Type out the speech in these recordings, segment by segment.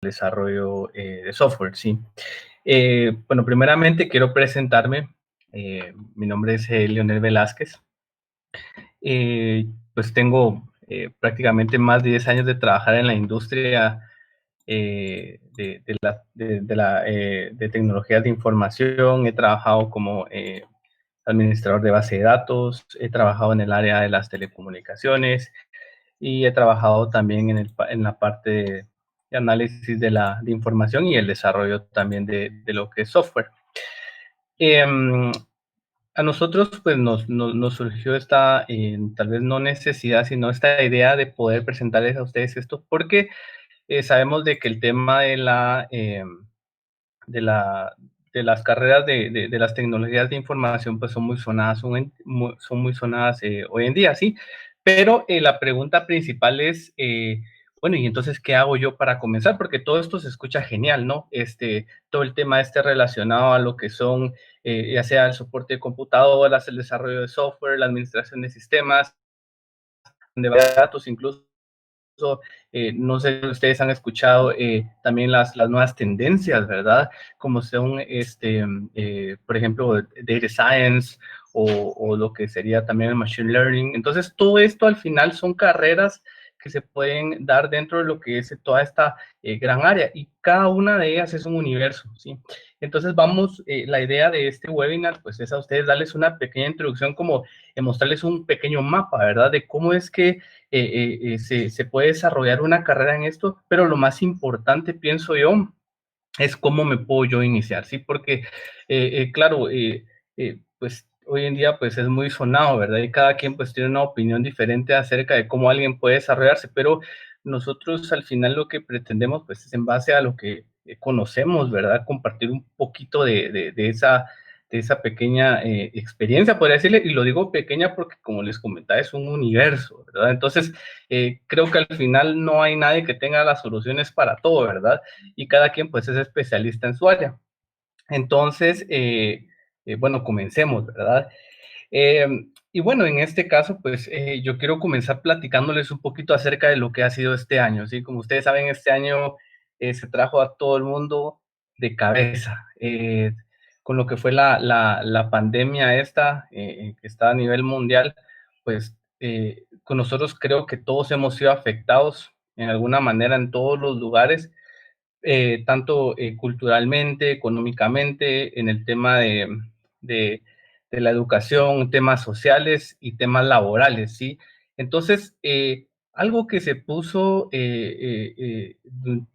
desarrollo de software, sí. Bueno, primeramente quiero presentarme. Mi nombre es Leonel Velázquez. Pues tengo prácticamente más de 10 años de trabajar en la industria de tecnologías de información. He trabajado como administrador de base de datos, he trabajado en el área de las telecomunicaciones y he trabajado también en la parte de análisis de información y el desarrollo también de lo que es software. Em, a nosotros pues nos surgió esta, tal vez no necesidad, sino esta idea de poder presentarles a ustedes esto, porque sabemos de que el tema de, la, de las carreras de las tecnologías de información pues son muy sonadas, son muy sonadas hoy en día, ¿sí? Pero la pregunta principal es, bueno, ¿y entonces qué hago yo para comenzar? Porque todo esto se escucha genial, ¿no? Todo el tema relacionado a lo que son, ya sea el soporte de computadoras, el desarrollo de software, la administración de sistemas, de datos, incluso no sé si ustedes han escuchado también las nuevas tendencias, ¿verdad? Como son, por ejemplo, data science o lo que sería también el machine learning. Entonces, todo esto al final son carreras que se pueden dar dentro de lo que es toda esta gran área y cada una de ellas es un universo, ¿sí? Entonces vamos, la idea de este webinar pues es a ustedes darles una pequeña introducción como mostrarles un pequeño mapa, ¿verdad? De cómo es que se puede desarrollar una carrera en esto, pero lo más importante, pienso yo, es cómo me puedo yo iniciar, ¿sí? Porque, claro, pues hoy en día pues es muy sonado, ¿verdad? Y cada quien pues tiene una opinión diferente acerca de cómo alguien puede desarrollarse, pero nosotros al final lo que pretendemos pues es en base a lo que conocemos, ¿verdad? Compartir un poquito de esa pequeña experiencia, podría decirle, y lo digo pequeña porque como les comentaba es un universo, ¿verdad? Entonces, creo que al final no hay nadie que tenga las soluciones para todo, ¿verdad? Y cada quien pues es especialista en su área. Entonces, bueno, comencemos, ¿verdad? Eh, y bueno, en este caso, pues yo quiero comenzar platicándoles un poquito acerca de lo que ha sido este año, ¿sí? Como ustedes saben, este año se trajo a todo el mundo de cabeza, con lo que fue la pandemia esta, que está a nivel mundial, pues con nosotros creo que todos hemos sido afectados en alguna manera en todos los lugares, tanto culturalmente, económicamente, en el tema de, de la educación, temas sociales y temas laborales, ¿sí? Entonces, algo que se puso,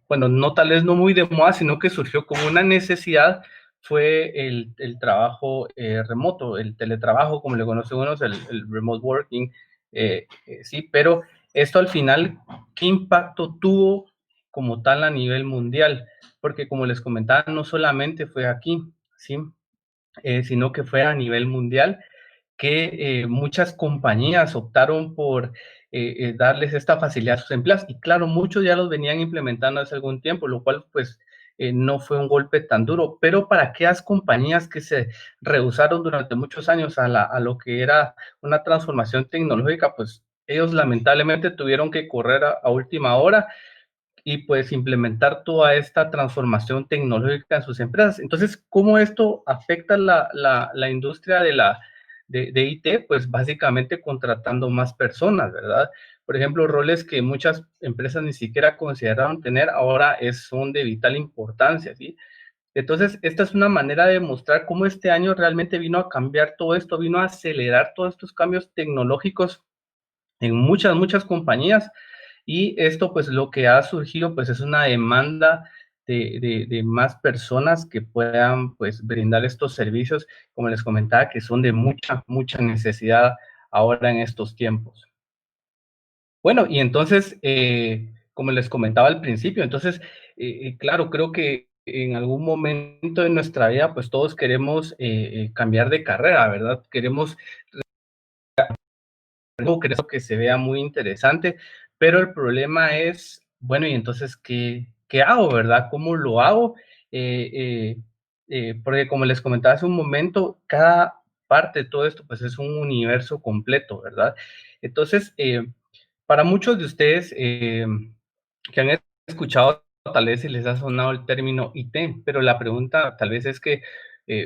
bueno, no tal vez no muy de moda, sino que surgió como una necesidad, fue el trabajo remoto, el teletrabajo, como le conocen unos, el remote working, sí, pero esto al final, ¿qué impacto tuvo como tal a nivel mundial? Porque como les comentaba, no solamente fue aquí, ¿sí? Sino que fue a nivel mundial que muchas compañías optaron por darles esta facilidad a sus empleados. Y claro, muchos ya los venían implementando hace algún tiempo, lo cual pues no fue un golpe tan duro, pero para aquellas compañías que se rehusaron durante muchos años a lo que era una transformación tecnológica, pues ellos lamentablemente tuvieron que correr a última hora y pues implementar toda esta transformación tecnológica en sus empresas. Entonces, ¿cómo esto afecta la industria de IT? Pues básicamente contratando más personas, ¿verdad? Por ejemplo, roles que muchas empresas ni siquiera consideraron tener, ahora son de vital importancia, ¿sí? Entonces, esta es una manera de mostrar cómo este año realmente vino a cambiar todo esto, vino a acelerar todos estos cambios tecnológicos en muchas compañías, y esto pues lo que ha surgido pues es una demanda de más personas que puedan pues brindar estos servicios, como les comentaba, que son de mucha necesidad ahora en estos tiempos. Bueno, y entonces, como les comentaba al principio, entonces, claro, creo que en algún momento de nuestra vida pues todos queremos cambiar de carrera, ¿verdad? Queremos creo que se vea muy interesante, pero el problema es, bueno, y entonces, ¿qué hago, verdad? ¿Cómo lo hago? Eh, eh, porque como les comentaba hace un momento, cada parte de todo esto, pues es un universo completo, ¿verdad? Entonces, para muchos de ustedes que han escuchado tal vez si les ha sonado el término IT, pero la pregunta tal vez es que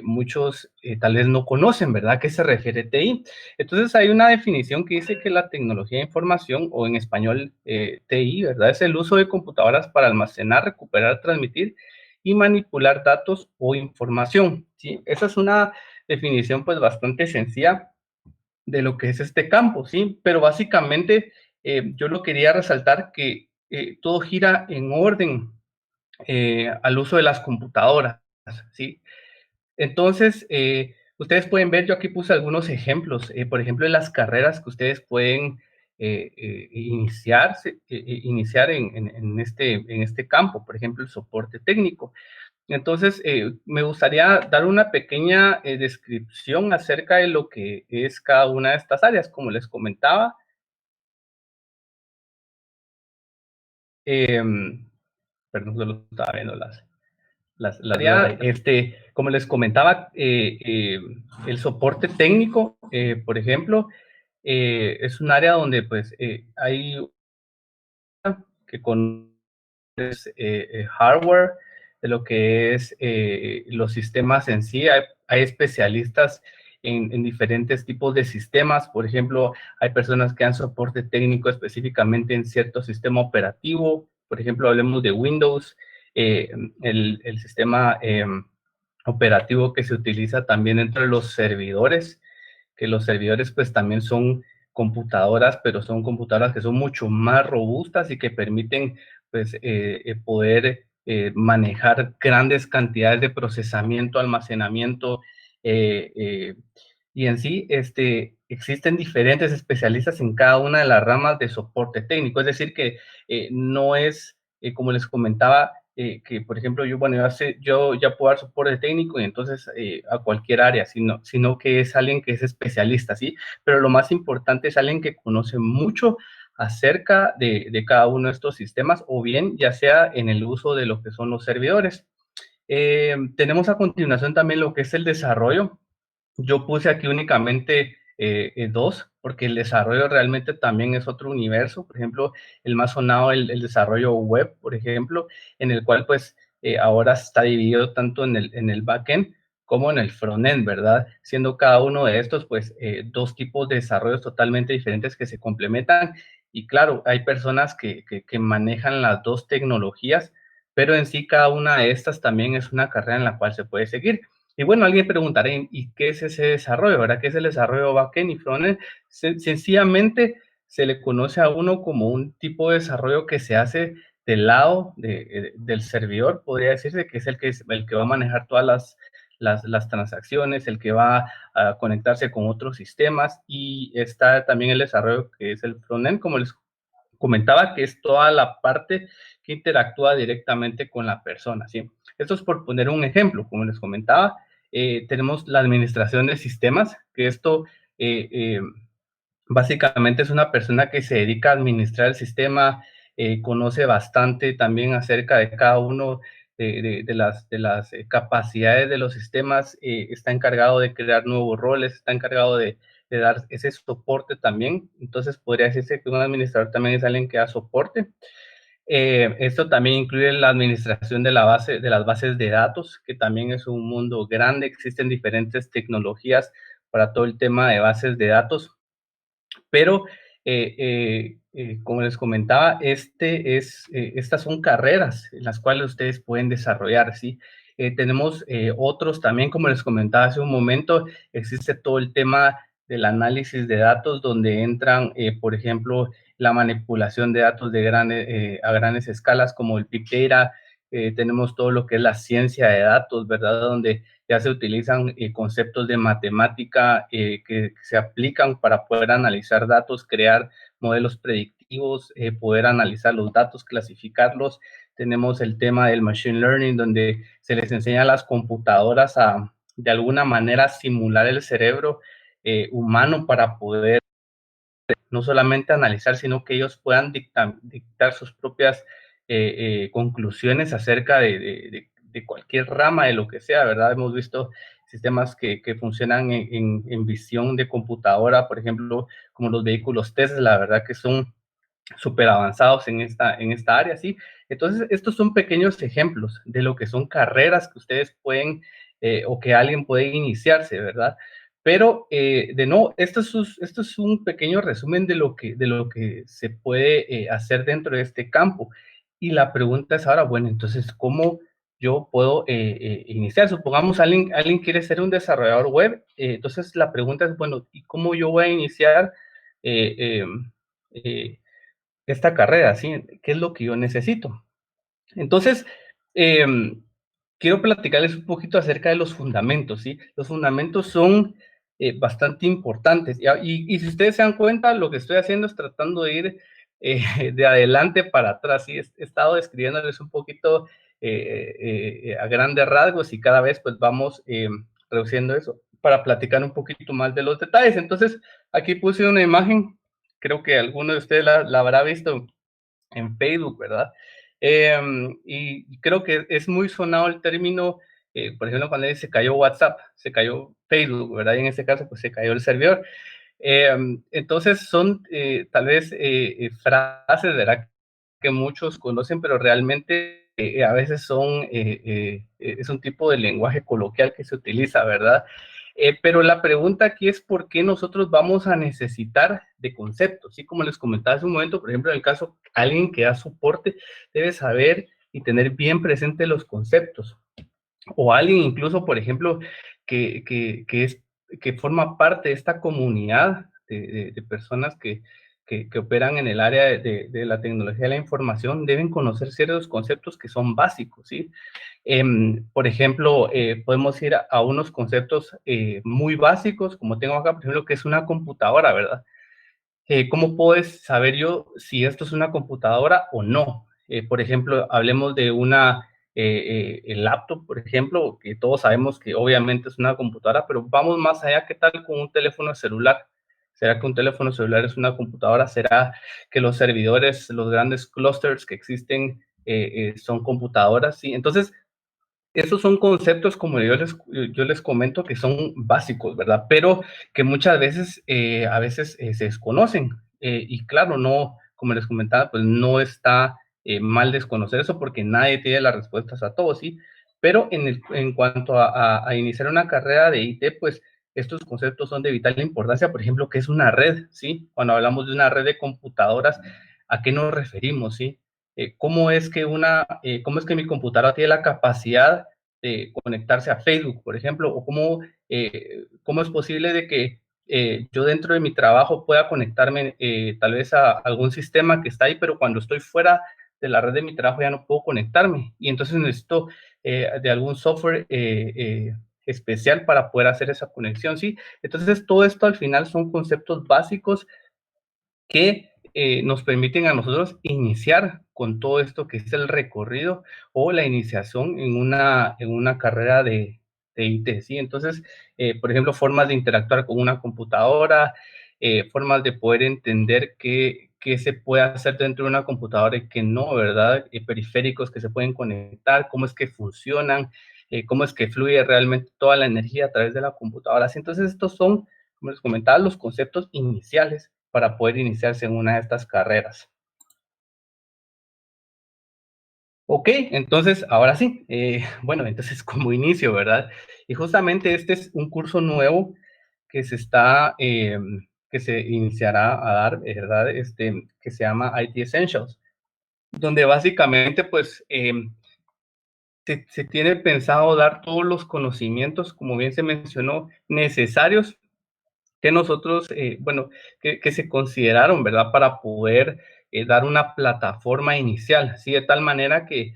muchos tal vez no conocen, ¿verdad? ¿A qué se refiere TI? Entonces hay una definición que dice que la tecnología de información, o en español TI, ¿verdad? Es el uso de computadoras para almacenar, recuperar, transmitir y manipular datos o información, ¿sí? Esa es una definición pues bastante sencilla de lo que es este campo, ¿sí? Pero básicamente yo lo quería resaltar que todo gira en orden al uso de las computadoras, ¿sí? Entonces, ustedes pueden ver, yo aquí puse algunos ejemplos, por ejemplo, en las carreras que ustedes pueden iniciar en este campo, por ejemplo, el soporte técnico. Entonces, me gustaría dar una pequeña descripción acerca de lo que es cada una de estas áreas. Como les comentaba, em, perdón, solo estaba viendo como les comentaba, el soporte técnico, por ejemplo, es un área donde pues hay que con hardware, de lo que es los sistemas en sí. Hay especialistas en diferentes tipos de sistemas. Por ejemplo, hay personas que dan soporte técnico específicamente en cierto sistema operativo. Por ejemplo, hablemos de Windows, eh, el sistema operativo que se utiliza también dentro de los servidores, que los servidores pues también son computadoras, pero son computadoras que son mucho más robustas y que permiten pues poder manejar grandes cantidades de procesamiento, almacenamiento, eh, eh, y en sí existen diferentes especialistas en cada una de las ramas de soporte técnico. Es decir, que no es, como les comentaba, que por ejemplo yo, bueno, yo ya puedo dar soporte técnico y entonces a cualquier área, sino que es alguien que es especialista, ¿sí? Pero lo más importante es alguien que conoce mucho acerca de cada uno de estos sistemas, o bien ya sea en el uso de lo que son los servidores. Tenemos a continuación también lo que es el desarrollo. Yo puse aquí únicamente dos, porque el desarrollo realmente también es otro universo. Por ejemplo, el más sonado, el desarrollo web, por ejemplo, en el cual pues ahora está dividido tanto en el backend como en el frontend, ¿verdad? Siendo cada uno de estos pues dos tipos de desarrollos totalmente diferentes que se complementan. Y claro, hay personas que manejan las dos tecnologías, pero en sí cada una de estas también es una carrera en la cual se puede seguir. Y bueno, alguien preguntará, ¿y qué es ese desarrollo? ¿Verdad? ¿Qué es el desarrollo backend y frontend? Sencillamente se le conoce a uno como un tipo de desarrollo que se hace del lado del servidor, podría decirse, que es el que va a manejar todas las transacciones, el que va a conectarse con otros sistemas, y está también el desarrollo que es el frontend, como les comentaba, que es toda la parte que interactúa directamente con la persona, ¿sí? Esto es por poner un ejemplo. Como les comentaba, tenemos la administración de sistemas, que esto eh, eh, básicamente es una persona que se dedica a administrar el sistema, conoce bastante también acerca de cada uno de las capacidades de los sistemas, está encargado de crear nuevos roles, está encargado de dar ese soporte también. Entonces podría decirse que un administrador también es alguien que da soporte. Esto también incluye la administración de las bases de datos, que también es un mundo grande. Existen diferentes tecnologías para todo el tema de bases de datos, pero como les comentaba, estas son carreras en las cuales ustedes pueden desarrollar, ¿sí? Tenemos otros también, como les comentaba hace un momento, existe todo el tema del análisis de datos, donde entran, por ejemplo, la manipulación de datos a grandes escalas, como el Big Data. Tenemos todo lo que es la ciencia de datos, ¿verdad? Donde ya se utilizan conceptos de matemática que se aplican para poder analizar datos, crear modelos predictivos, poder analizar los datos, clasificarlos. Tenemos el tema del machine learning, donde se les enseña a las computadoras a, de alguna manera, simular el cerebro humano para poder no solamente analizar, sino que ellos puedan dictar sus propias conclusiones acerca de cualquier rama de lo que sea, ¿verdad? Hemos visto sistemas que funcionan en visión de computadora, por ejemplo, como los vehículos Tesla, ¿verdad? Que son súper avanzados en esta área, ¿sí? Entonces, estos son pequeños ejemplos de lo que son carreras que ustedes pueden o que alguien puede iniciarse, ¿verdad? Pero, de nuevo, esto es un pequeño resumen de lo que se puede hacer dentro de este campo. Y la pregunta es ahora, bueno, entonces, ¿cómo yo puedo iniciar? Supongamos alguien quiere ser un desarrollador web, entonces la pregunta es, bueno, ¿y cómo yo voy a iniciar? Eh, eh, eh, esta carrera, ¿sí? ¿Qué es lo que yo necesito? Entonces, em, quiero platicarles un poquito acerca de los fundamentos, ¿sí? Los fundamentos son bastante importantes. Y si ustedes se dan cuenta, lo que estoy haciendo es tratando de ir de adelante para atrás, ¿sí? He estado describiéndoles un poquito a grandes rasgos y cada vez pues vamos reduciendo eso para platicar un poquito más de los detalles. Entonces, aquí puse una imagen, creo que alguno de ustedes la habrá visto en Facebook, ¿verdad? Y creo que es muy sonado el término, por ejemplo, cuando se cayó WhatsApp, se cayó Facebook, ¿verdad? Y en este caso, pues se cayó el servidor. Entonces son tal vez frases, ¿verdad? Que muchos conocen, pero realmente a veces es un tipo de lenguaje coloquial que se utiliza, ¿verdad? Pero la pregunta aquí es por qué nosotros vamos a necesitar de conceptos. ¿Sí? Como les comentaba hace un momento, por ejemplo, en el caso, alguien que da soporte debe saber y tener bien presente los conceptos. O alguien incluso, por ejemplo, que forma parte de esta comunidad de personas que operan en el área de la tecnología de la información, deben conocer ciertos conceptos que son básicos, ¿sí? Por ejemplo, podemos ir a unos conceptos muy básicos, como tengo acá, por ejemplo, que es una computadora, ¿verdad? ¿Cómo puedo saber yo si esto es una computadora o no? Por ejemplo, hablemos de una laptop, por ejemplo, que todos sabemos que obviamente es una computadora, pero vamos más allá. ¿Qué tal con un teléfono celular? ¿Será que un teléfono celular es una computadora? ¿Será que los servidores, los grandes clusters que existen son computadoras? Sí, entonces esos son conceptos, como yo les comento, que son básicos, ¿verdad? Pero que muchas veces, a veces se desconocen. Y claro, no, como les comentaba, pues no está mal desconocer eso porque nadie tiene las respuestas a todo, ¿sí? Pero en cuanto a iniciar una carrera de IT, pues estos conceptos son de vital importancia. Por ejemplo, ¿qué es una red? ¿Sí? Cuando hablamos de una red de computadoras, ¿a qué nos referimos? ¿Sí? ¿Cómo es que mi computadora tiene la capacidad de conectarse a Facebook, por ejemplo? O cómo es posible de que yo dentro de mi trabajo pueda conectarme tal vez a algún sistema que está ahí, pero cuando estoy fuera de la red de mi trabajo ya no puedo conectarme. Y entonces necesito de algún software especial para poder hacer esa conexión, ¿sí? Entonces todo esto al final son conceptos básicos que nos permiten a nosotros iniciar con todo esto que es el recorrido o la iniciación en una carrera de IT, ¿sí? Entonces, por ejemplo, formas de interactuar con una computadora, formas de poder entender qué se puede hacer dentro de una computadora y qué no, ¿verdad? Periféricos que se pueden conectar, cómo es que funcionan, cómo es que fluye realmente toda la energía a través de la computadora. ¿Sí? Entonces, estos son, como les comentaba, los conceptos iniciales para poder iniciarse en una de estas carreras. Ok, entonces, ahora sí, bueno, entonces como inicio, ¿verdad? Y justamente este es un curso nuevo que que se iniciará a dar, ¿verdad? Que se llama IT Essentials, donde básicamente, pues, se tiene pensado dar todos los conocimientos, como bien se mencionó, necesarios que nosotros, bueno, que se consideraron, ¿verdad? Para poder dar una plataforma inicial, ¿sí? De tal manera que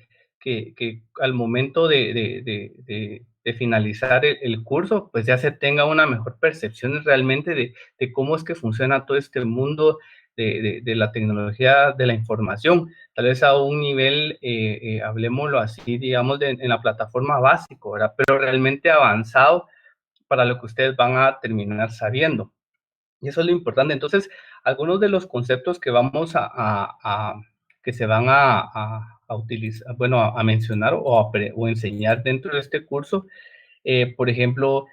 al momento de finalizar el curso, pues ya se tenga una mejor percepción realmente de cómo es que funciona todo este mundo de la tecnología de la información, tal vez a un nivel, hablemoslo así, digamos, en la plataforma básico, ¿verdad? Pero realmente avanzado para lo que ustedes van a terminar sabiendo. Y eso es lo importante. Entonces, algunos de los conceptos que vamos que se van a utilizar, bueno, a mencionar o enseñar dentro de este curso, por ejemplo,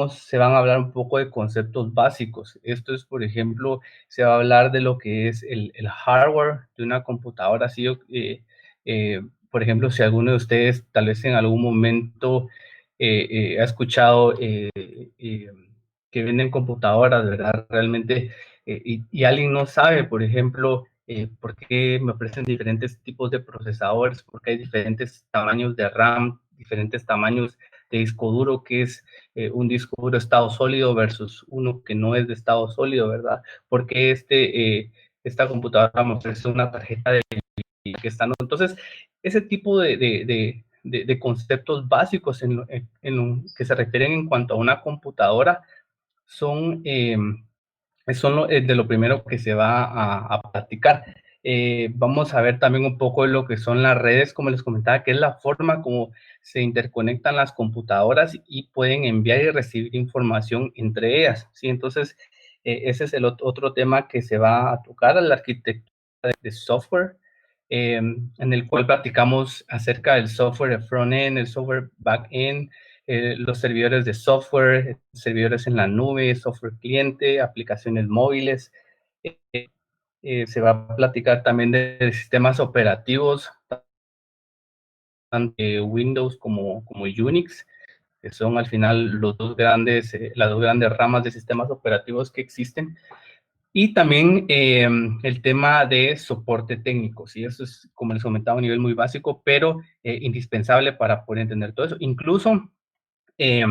se van a hablar un poco de conceptos básicos. Esto es, por ejemplo, se va a hablar de lo que es el hardware de una computadora. Así, por ejemplo, si alguno de ustedes tal vez en algún momento ha escuchado eh, que venden computadoras, ¿verdad? Realmente, y alguien no sabe, por ejemplo, por qué me ofrecen diferentes tipos de procesadores, porque hay diferentes tamaños de RAM, diferentes tamaños de disco duro, que es un disco duro de estado sólido versus uno que no es de estado sólido, ¿verdad? Porque esta computadora me ofrece una tarjeta de que está, ¿no? Entonces, ese tipo de conceptos básicos que se refieren en cuanto a una computadora son, de lo primero que se va a practicar. Vamos a ver también un poco de lo que son las redes, como les comentaba, que es la forma como se interconectan las computadoras y pueden enviar y recibir información entre ellas, ¿sí? Entonces, ese es el otro tema que se va a tocar, la arquitectura de software, en el cual platicamos acerca del software de front-end, el software back-end, los servidores de software, servidores en la nube, software cliente, aplicaciones móviles. Se va a platicar también de sistemas operativos, tanto Windows como Unix, que son al final las dos grandes ramas de sistemas operativos que existen. Y también el tema de soporte técnico, ¿sí? Eso es, como les comentaba, a un nivel muy básico, pero indispensable para poder entender todo eso. Incluso Eh,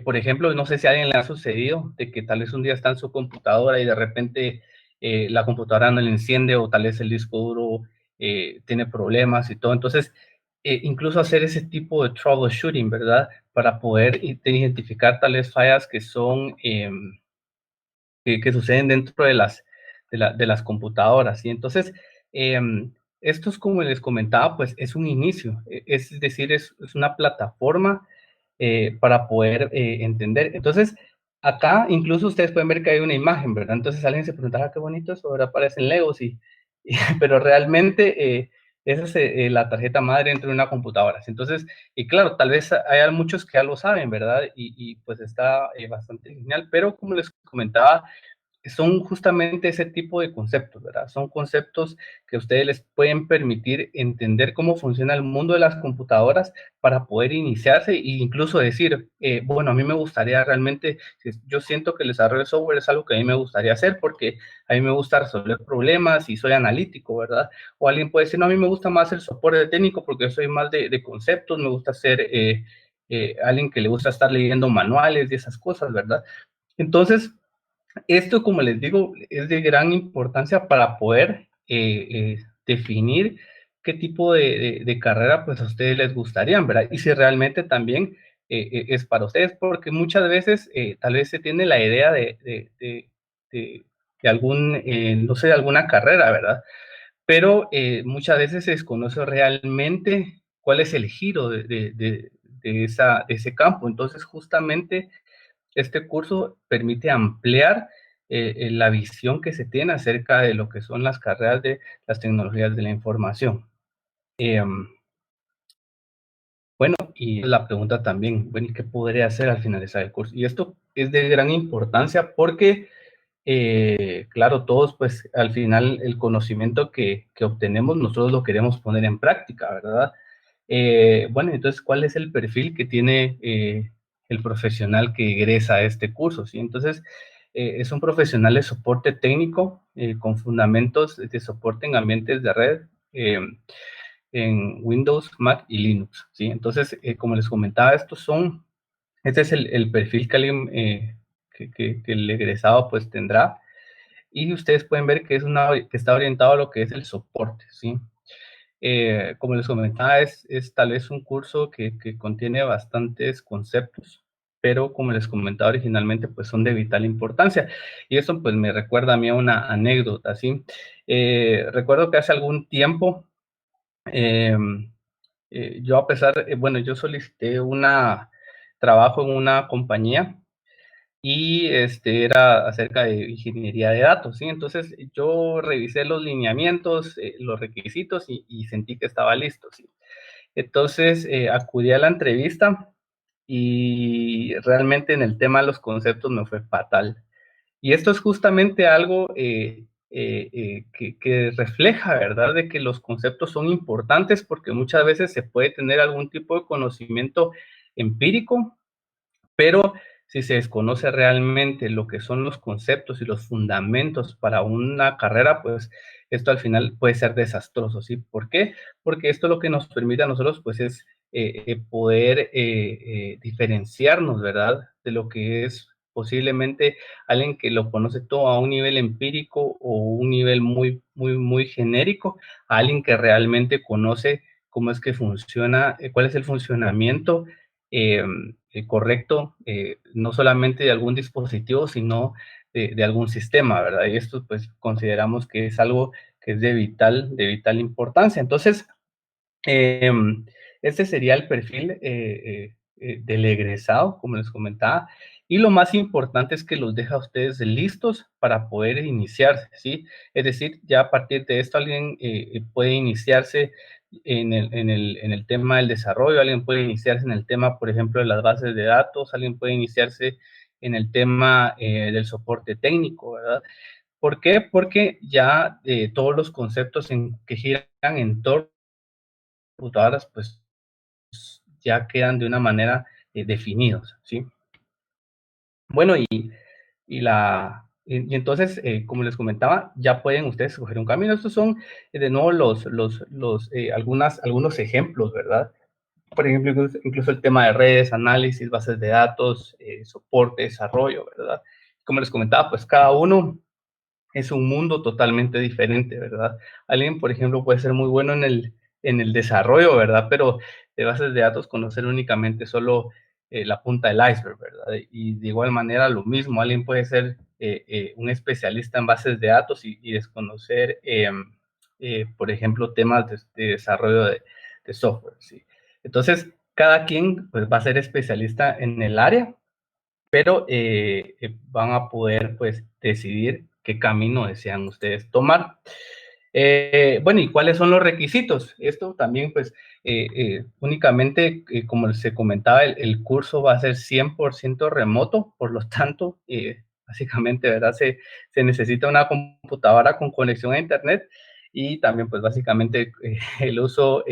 por ejemplo, no sé si a alguien le ha sucedido de que tal vez un día está en su computadora y de repente la computadora no le enciende o tal vez el disco duro tiene problemas y todo. Entonces, incluso hacer ese tipo de troubleshooting, ¿verdad? Para poder identificar tales fallas que son que suceden dentro de las computadoras. Y entonces, eh, esto es como les comentaba, pues es un inicio, es decir, es una plataforma para poder entender. Entonces, acá incluso ustedes pueden ver que hay una imagen, ¿verdad? Entonces alguien se preguntará, qué bonito eso, ahora aparecen Legos, pero realmente esa es la tarjeta madre dentro de una computadora. Entonces, y claro, tal vez hay muchos que ya lo saben, ¿verdad? Pues está bastante genial, pero como les comentaba, son justamente ese tipo de conceptos, ¿verdad? Son conceptos que a ustedes les pueden permitir entender cómo funciona el mundo de las computadoras para poder iniciarse e incluso decir, bueno, a mí me gustaría realmente, yo siento que el desarrollo de software es algo que a mí me gustaría hacer porque a mí me gusta resolver problemas y soy analítico, ¿verdad? O alguien puede decir, no, a mí me gusta más el soporte técnico porque yo soy más de conceptos, me gusta ser alguien que le gusta estar leyendo manuales y esas cosas, ¿verdad? Entonces, esto, como les digo, es de gran importancia para poder definir qué tipo de carrera pues a ustedes les gustaría, ¿verdad? Y si realmente también es para ustedes, porque muchas veces tal vez se tiene la idea de algún, no sé, de alguna carrera, ¿verdad? Pero muchas veces se desconoce realmente cuál es el giro de ese campo. Entonces, justamente este curso permite ampliar la visión que se tiene acerca de lo que son las carreras de las tecnologías de la información. Eh, bueno, y la pregunta también, bueno, ¿y qué podría hacer al finalizar el curso? Y esto es de gran importancia porque, claro, todos, pues, al final, el conocimiento que obtenemos, nosotros lo queremos poner en práctica, ¿verdad? Bueno, entonces, ¿cuál es el perfil que tiene el profesional que egresa a este curso? ¿Sí? Entonces, es un profesional de soporte técnico con fundamentos de soporte en ambientes de red en Windows, Mac y Linux. ¿Sí? Entonces, como les comentaba, este es el perfil que alguien que el egresado pues tendrá. Y ustedes pueden ver que que está orientado a lo que es el soporte, ¿sí? Como les comentaba, es tal vez un curso que contiene bastantes conceptos, pero como les comentaba originalmente, pues son de vital importancia. Y eso pues me recuerda a mí a una anécdota, ¿sí? Recuerdo que hace algún tiempo, eh, yo a pesar, bueno, yo solicité trabajo en una compañía y era acerca de ingeniería de datos, ¿sí? Entonces yo revisé los lineamientos, los requisitos y sentí que estaba listo, ¿sí? Entonces acudí a la entrevista y realmente en el tema de los conceptos me fue fatal. Y esto es justamente algo que refleja, ¿verdad?, de que los conceptos son importantes porque muchas veces se puede tener algún tipo de conocimiento empírico, pero si se desconoce realmente lo que son los conceptos y los fundamentos para una carrera, pues esto al final puede ser desastroso, ¿sí? ¿Por qué? Porque esto lo que nos permite a nosotros, pues es poder diferenciarnos, ¿verdad? De lo que es posiblemente alguien que lo conoce todo a un nivel empírico o un nivel muy, muy, muy genérico, a alguien que realmente conoce cómo es que funciona, cuál es el funcionamiento eh, correcto, no solamente de algún dispositivo, sino de algún sistema, ¿verdad? Y esto pues consideramos que es algo que es de vital importancia. Entonces, eh, este sería el perfil del egresado, como les comentaba, y lo más importante es que los deja a ustedes listos para poder iniciarse, ¿sí? Es decir, ya a partir de esto alguien puede iniciarse en el tema del desarrollo, alguien puede iniciarse en el tema, por ejemplo, de las bases de datos, alguien puede iniciarse en el tema del soporte técnico, ¿verdad? ¿Por qué? Porque ya todos los conceptos que giran en torno a computadoras, pues ya quedan de una manera definidos, ¿sí? Bueno, y entonces, como les comentaba, ya pueden ustedes escoger un camino. Estos son, de nuevo, algunos ejemplos, ¿verdad? Por ejemplo, incluso el tema de redes, análisis, bases de datos, soporte, desarrollo, ¿verdad? Como les comentaba, pues cada uno es un mundo totalmente diferente, ¿verdad? Alguien, por ejemplo, puede ser muy bueno en el desarrollo, ¿verdad? Pero de bases de datos conocer únicamente solo la punta del iceberg, ¿verdad? Y de igual manera lo mismo, alguien puede ser un especialista en bases de datos y desconocer, por ejemplo, temas de desarrollo de software, ¿sí? Entonces, cada quien pues, va a ser especialista en el área, pero van a poder pues decidir qué camino desean ustedes tomar. Bueno, ¿y cuáles son los requisitos? Esto también pues únicamente, como se comentaba, el curso va a ser 100% remoto, por lo tanto, básicamente, ¿verdad? Se necesita una computadora con conexión a internet y también pues básicamente el uso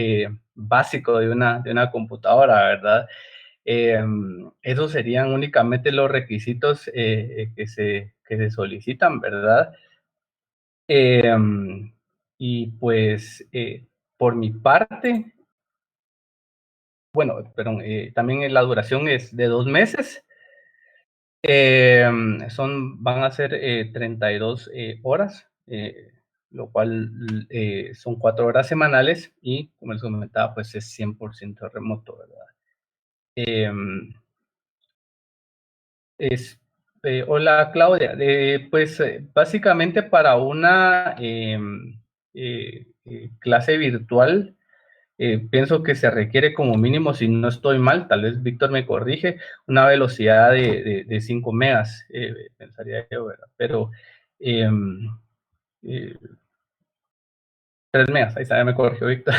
básico de una computadora, ¿verdad? Esos serían únicamente los requisitos que se solicitan, ¿verdad? Em, y pues por mi parte, bueno, perdón, también la duración es de 2 meses. Van a ser 32 horas, lo cual son 4 horas semanales y como les comentaba, pues es 100% remoto, ¿verdad? Em, Es, hola Claudia, pues básicamente para una clase virtual, pienso que se requiere como mínimo, si no estoy mal, tal vez Víctor me corrige, una velocidad de 5 megas, pensaría yo, ¿verdad? Pero eh, eh, 3 megas, ahí está, ya me corrigió Víctor.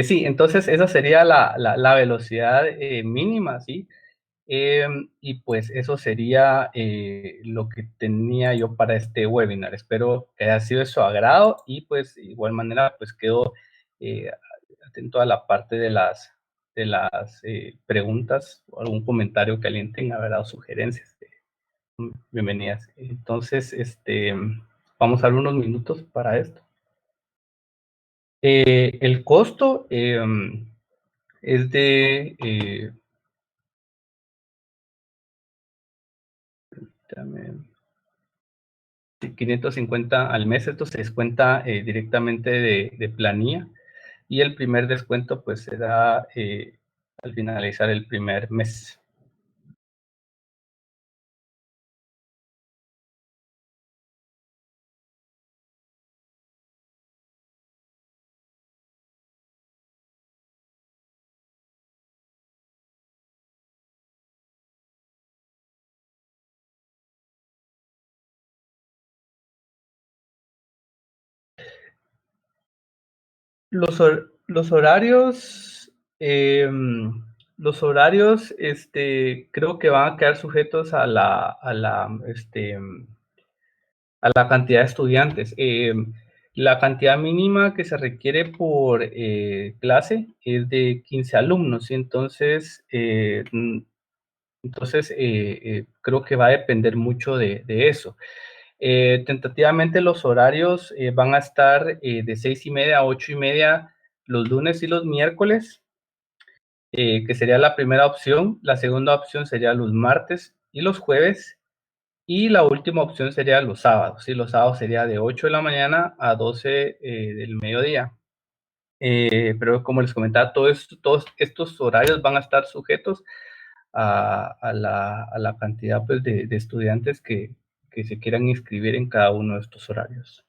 Sí, entonces esa sería la velocidad mínima, ¿sí? Y pues eso sería lo que tenía yo para este webinar. Espero que haya sido de su agrado y pues de igual manera pues quedo eh, atento a la parte de las preguntas o algún comentario que alguien tenga, ¿verdad? O sugerencias. Bienvenidas. Entonces, vamos a dar unos minutos para esto. El costo es de... dame- 550 al mes, esto se descuenta directamente de planilla y el primer descuento pues se da al finalizar el primer mes. Los horarios, los horarios, creo que van a quedar sujetos a la cantidad de estudiantes. La cantidad mínima que se requiere por clase es de 15 alumnos, y creo que va a depender mucho de eso. Tentativamente los horarios van a estar de 6:30 a 8:30 los lunes y los miércoles, que sería la primera opción. La segunda opción sería los martes y los jueves. Y la última opción sería los sábados. Sí, los sábados sería de 8 de la mañana a 12 del mediodía. Pero como les comentaba, todos estos horarios van a estar sujetos a la cantidad, pues, de estudiantes que se quieran inscribir en cada uno de estos horarios.